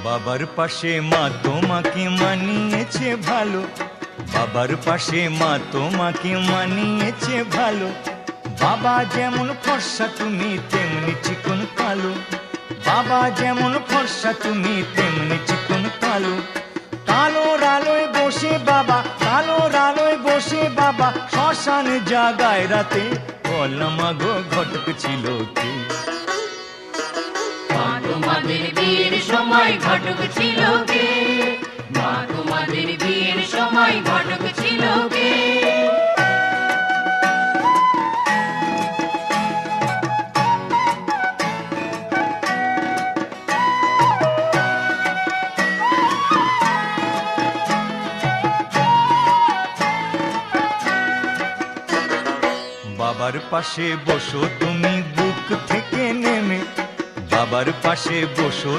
বাবার পাশে মা তোমাকে মানিয়েছে ভালো, বাবার পাশে মা তোমাকে মানিয়েছে ভালো। বাবা যেমন ফর্সা তুমি তেমনি চিকন কালো, বাবা যেমন ফর্সা তুমি তেমনি চিকন কালো। কালোর আলোয় বসে বাবা, কালোর আলোয় বসে বাবা শ্মশান জাগায় রাতে, বলা মাগো ঘটক ছিল কে? মা তোমাদের বিয়ের সময় ঘটক ছিল কে? মা তোমাদের বিয়ের সময় ঘটক ছিল কে? বাবার পাশে বসো তুমি বুক থেকে নেমে, বাবার পাশে বসো।